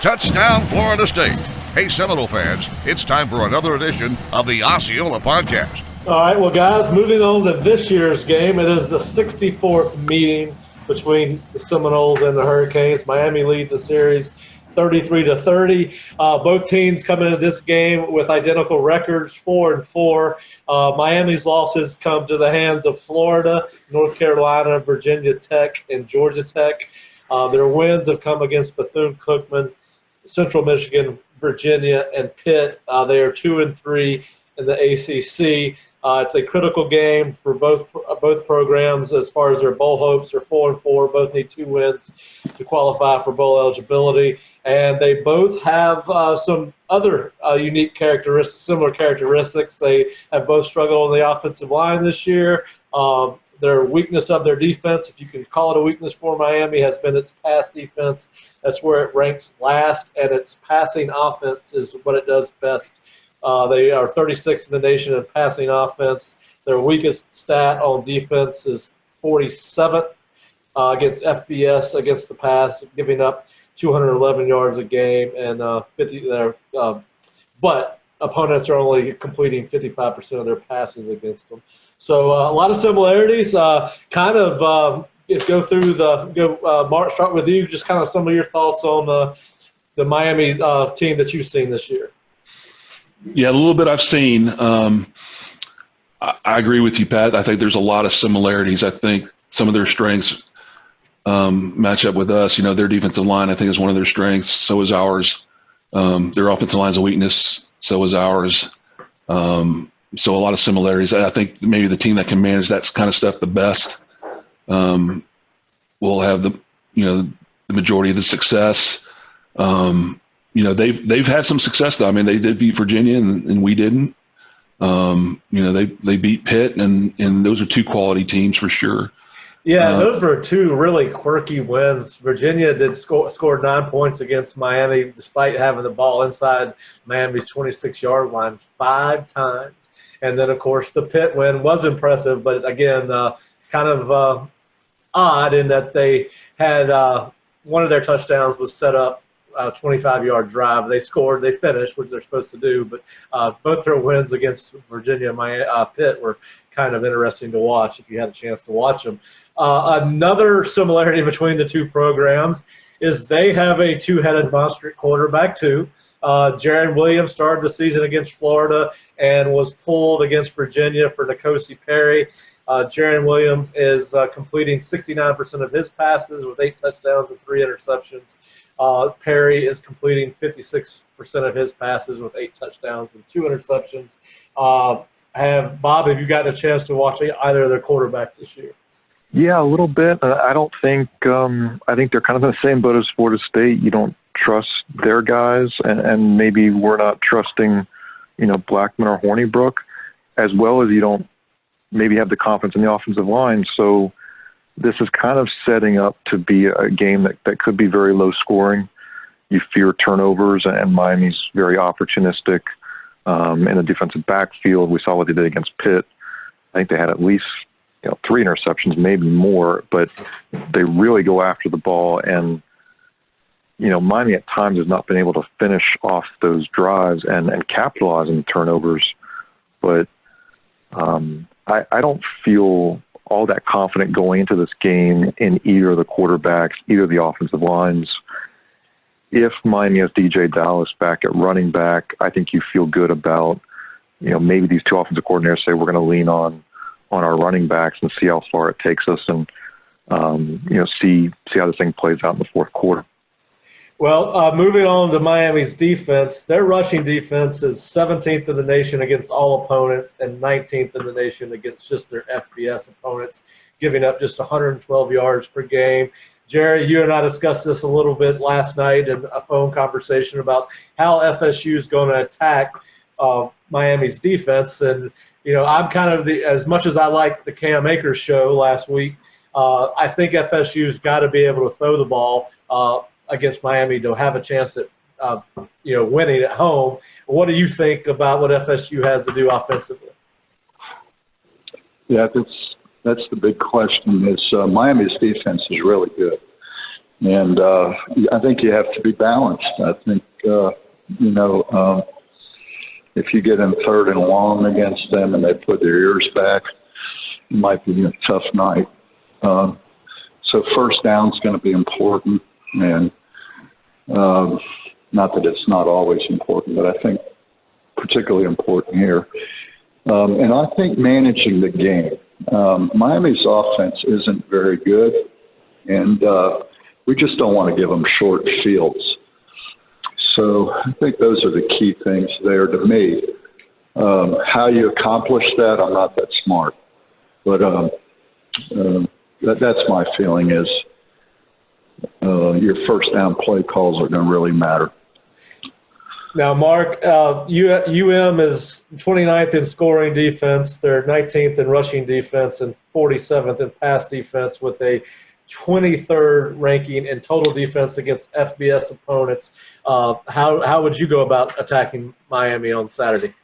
Touchdown, Florida State. Hey, Seminole fans, it's time for another edition of the Osceola Podcast. All right, well, guys, moving on to this year's game. It is the 64th meeting between the Seminoles and the Hurricanes. Miami leads the series 33-30. Both teams come into this game with identical records, 4-4. Miami's losses come to the hands of Florida, North Carolina, Virginia Tech, and Georgia Tech. Their wins have come against Bethune-Cookman, Central Michigan, Virginia, and Pitt. They are 2-3 in the ACC. It's a critical game for both programs as far as their bowl hopes. They're 4-4. Both need 2 wins to qualify for bowl eligibility. And they both have some other unique characteristics, similar characteristics. They have both struggled on the offensive line this year. Their weakness of their defense, if you can call it a weakness for Miami, has been its pass defense. That's where it ranks last, and its passing offense is what it does best. They are 36th in the nation in passing offense. Their weakest stat on defense is 47th against FBS against the pass, giving up 211 yards a game and 50 there. But opponents are only completing 55% of their passes against them. So a lot of similarities. Mark, start with you. Just kind of some of your thoughts on the Miami team that you've seen this year. Yeah, a little bit I've seen. I agree with you, Pat. I think there's a lot of similarities. I think some of their strengths match up with us. You know, their defensive line, I think, is one of their strengths. So is ours. Their offensive line is a weakness. So is ours. So a lot of similarities. I think maybe the team that can manage that kind of stuff the best will have the majority of the success. They've had some success though. I mean, they did beat Virginia and we didn't. They beat Pitt and those are 2 quality teams for sure. Yeah, those were 2 really quirky wins. Virginia did scored 9 points against Miami despite having the ball inside Miami's 26-yard line 5 times. And then, of course, the Pitt win was impressive, but again, kind of odd in that they had one of their touchdowns was set up a 25-yard drive. They scored, they finished, which they're supposed to do, but both their wins against Virginia and Pitt were kind of interesting to watch if you had a chance to watch them. Another similarity between the 2 programs is they have a 2-headed monster quarterback too. Jaron Williams started the season against Florida and was pulled against Virginia for N'Kosi Perry. Jaron Williams is completing 69% of his passes with 8 touchdowns and 3 interceptions. Perry is completing 56% of his passes with 8 touchdowns and 2 interceptions. Bob, have you gotten a chance to watch either of their quarterbacks this year? Yeah, a little bit. I don't think I think they're kind of in the same boat as Florida State. You don't trust their guys, and maybe we're not trusting, Blackman or Hornibrook, as well as you don't maybe have the confidence in the offensive line. So this is kind of setting up to be a game that could be very low scoring. You fear turnovers, and Miami's very opportunistic in the defensive backfield. We saw what they did against Pitt. I think they had at least 3 interceptions, maybe more, but they really go after the ball. And, Miami at times has not been able to finish off those drives and capitalize on the turnovers. But I don't feel all that confident going into this game in either of the quarterbacks, either of the offensive lines. If Miami has DJ Dallas back at running back, I think you feel good about, maybe these 2 offensive coordinators say we're going to lean on our running backs and see how far it takes us and, see how this thing plays out in the 4th quarter. Well, moving on to Miami's defense, their rushing defense is 17th in the nation against all opponents and 19th in the nation against just their FBS opponents, giving up just 112 yards per game. Jerry, you and I discussed this a little bit last night in a phone conversation about how FSU is going to attack Miami's defense. And, I'm kind of as much as I like the Cam Akers show last week, I think FSU's got to be able to throw the ball against Miami to have a chance at winning at home. What do you think about what FSU has to do offensively? Yeah, that's the big question. Is Miami's defense is really good, And I think you have to be balanced. I think, if you get in 3rd and long against them and they put their ears back, it might be a tough night. So first down is going to be important, and not that it's not always important, but I think particularly important here. And I think managing the game. Miami's offense isn't very good, and we just don't want to give them short fields. So I think those are the key things there to me. How you accomplish that, I'm not that smart. But that's my feeling is your first down play calls are going to really matter. Now, Mark, UM is 29th in scoring defense. They're 19th in rushing defense and 47th in pass defense with a 23rd ranking in total defense against FBS opponents. How would you go about attacking Miami on Saturday?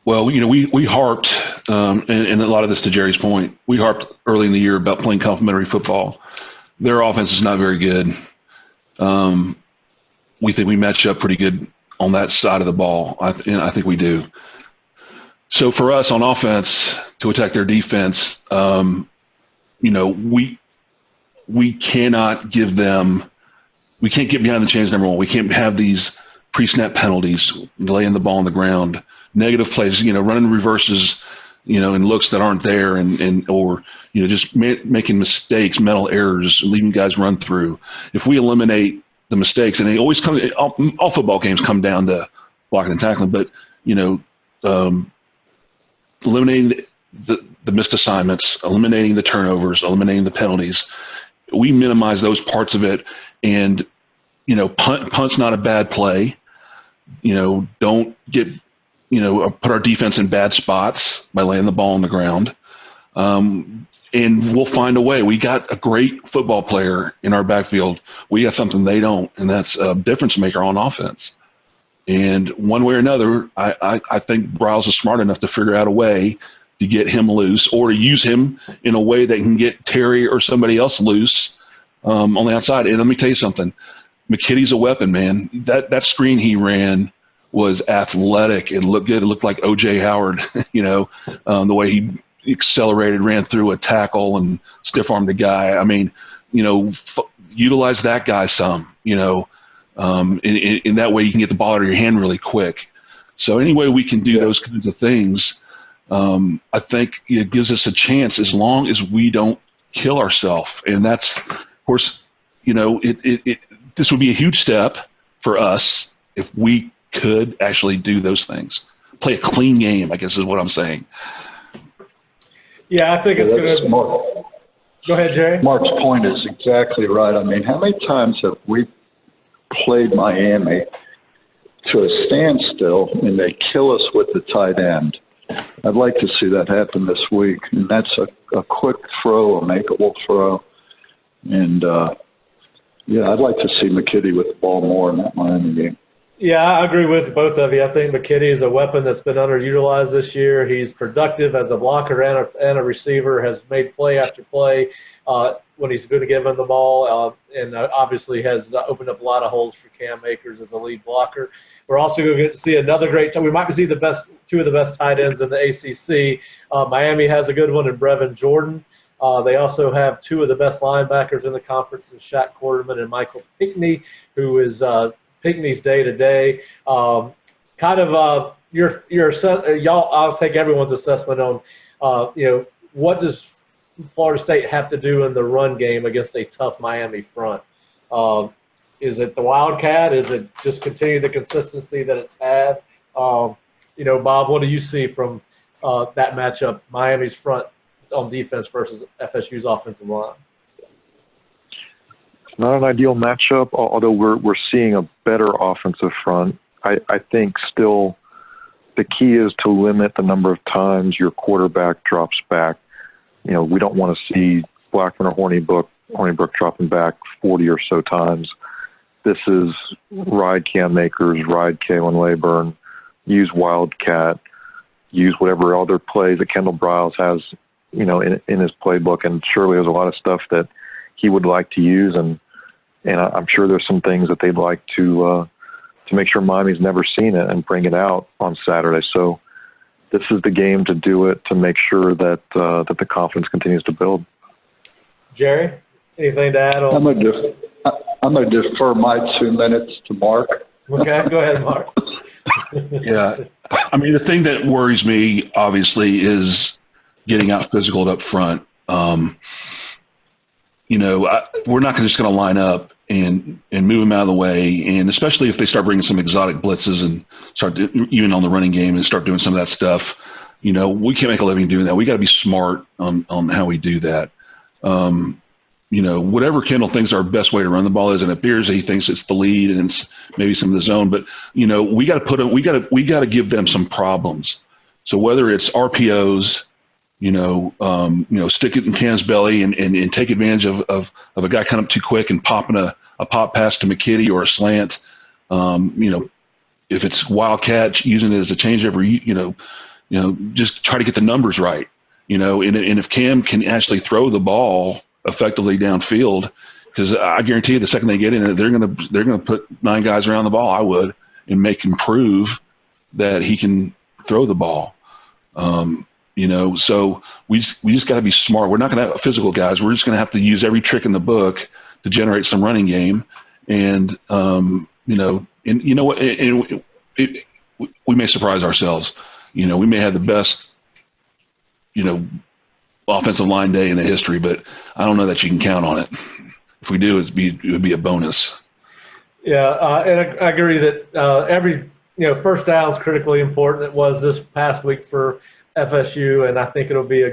Well, we harped, and a lot of this to Jerry's point, we harped early in the year about playing complementary football. Their offense is not very good. We think we match up pretty good on that side of the ball, and I think we do. So for us on offense to attack their defense, we cannot give them – we can't get behind the chains, number one. We can't have these pre-snap penalties, laying the ball on the ground, negative plays, running reverses, and looks that aren't there or just making mistakes, mental errors, leaving guys run through. If we eliminate the mistakes, and it always comes – all football games come down to blocking and tackling, but, eliminating the missed assignments, eliminating the turnovers, eliminating the penalties, we minimize those parts of it. And, punt's not a bad play. Don't get, put our defense in bad spots by laying the ball on the ground. And we'll find a way. We got a great football player in our backfield. We got something they don't, and that's a difference maker on offense. And one way or another, I think Briles is smart enough to figure out a way to get him loose or to use him in a way that can get Terry or somebody else loose on the outside. And let me tell you something. McKitty's a weapon, man. That screen he ran was athletic. It looked good. It looked like O.J. Howard, the way he accelerated, ran through a tackle and stiff-armed the guy. I mean, utilize that guy some, in that way you can get the ball out of your hand really quick. So any way we can do those kinds of things, I think it gives us a chance as long as we don't kill ourselves. And that's, of course, this would be a huge step for us if we could actually do those things. Play a clean game, I guess is what I'm saying. Yeah, I think it's going to – Go ahead, Jerry. Mark's point is exactly right. I mean, how many times have we played Miami to a standstill and they kill us with the tight end? I'd like to see that happen this week. And that's a quick throw, a makeable throw. And, I'd like to see McKitty with the ball more in that Miami game. Yeah, I agree with both of you. I think McKitty is a weapon that's been underutilized this year. He's productive as a blocker and a receiver, has made play after play when he's been given the ball, and obviously has opened up a lot of holes for Cam Akers as a lead blocker. We're also going to see another great – we might see two of the best tight ends in the ACC. Miami has a good one in Brevin Jordan. They also have two of the best linebackers in the conference in Shaq Quarterman and Michael Pinckney, who is Pinckney's day-to-day. Y'all, I'll take everyone's assessment on, what does Florida State have to do in the run game against a tough Miami front? Is it the Wildcat? Is it just continue the consistency that it's had? Bob, what do you see from that matchup, Miami's front on defense versus FSU's offensive line? Not an ideal matchup, although we're seeing a better offensive front. I think still the key is to limit the number of times your quarterback drops back. We don't want to see Blackman or Hornibrook dropping back 40 or so times. This is ride Cam Akers, ride Kalen Layburn, use Wildcat, use whatever other plays that Kendall Briles has, in his playbook. And surely there's a lot of stuff that he would like to use, and I'm sure there's some things that they'd like to make sure Miami's never seen it and bring it out on Saturday. So this is the game to do it, to make sure that the confidence continues to build. Jerry, anything to add on? I'm going to defer my 2 minutes to Mark. Okay, go ahead, Mark. Yeah. I mean, the thing that worries me, obviously, is getting out physical up front. We're not just going to line up and move them out of the way. And especially if they start bringing some exotic blitzes and start even on the running game and start doing some of that stuff, we can't make a living doing that. We got to be smart on how we do that. Whatever Kendall thinks our best way to run the ball is, and it appears he thinks it's the lead and it's maybe some of the zone, but we got to give them some problems. So whether it's RPOs, stick it in Cam's belly and take advantage of a guy coming up too quick and popping a pop pass to McKitty or a slant. If it's wildcat, using it as a changeover, just try to get the numbers right. And if Cam can actually throw the ball effectively downfield, because I guarantee you the second they get in it, they're gonna put 9 guys around the ball. I would, and make him prove that he can throw the ball. So we just got to be smart. We're not going to have physical guys. We're just going to have to use every trick in the book to generate some running game. And we may surprise ourselves. We may have the best, offensive line day in the history, but I don't know that you can count on it. If we do, it would be a bonus. Yeah, and I agree that every first down is critically important. It was this past week for FSU, and I think it'll be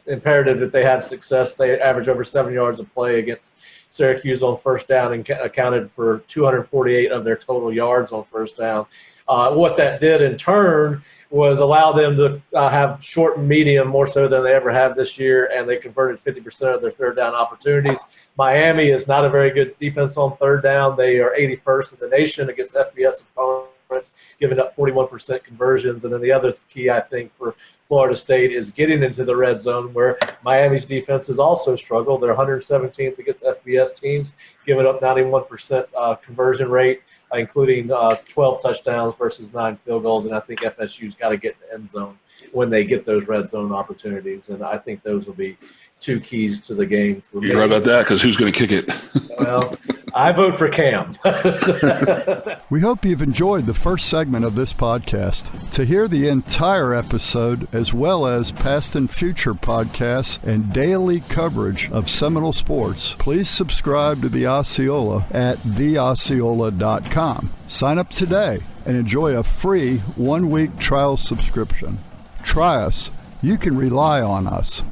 imperative that they had success. They averaged over 7 yards of play against Syracuse on first down and accounted for 248 of their total yards on first down. What that did in turn was allow them to have short and medium more so than they ever have this year, and they converted 50% of their third down opportunities. Miami is not a very good defense on third down. They are 81st in the nation against FBS opponents, giving up 41% conversions. And then the other key, I think, for Florida State is getting into the red zone, where Miami's defense has also struggled. They're 117th against FBS teams, giving up 91% conversion rate, including 12 touchdowns versus 9 field goals. And I think FSU's got to get in the end zone when they get those red zone opportunities. And I think those will be 2 keys to the game for me. You're right about that, because who's going to kick it? Well, I vote for Cam. We hope you've enjoyed the first segment of this podcast. To hear the entire episode, as well as past and future podcasts and daily coverage of Seminole sports, please subscribe to the Osceola at theosceola.com. Sign up today and enjoy a free 1-week trial subscription. Try us. You can rely on us.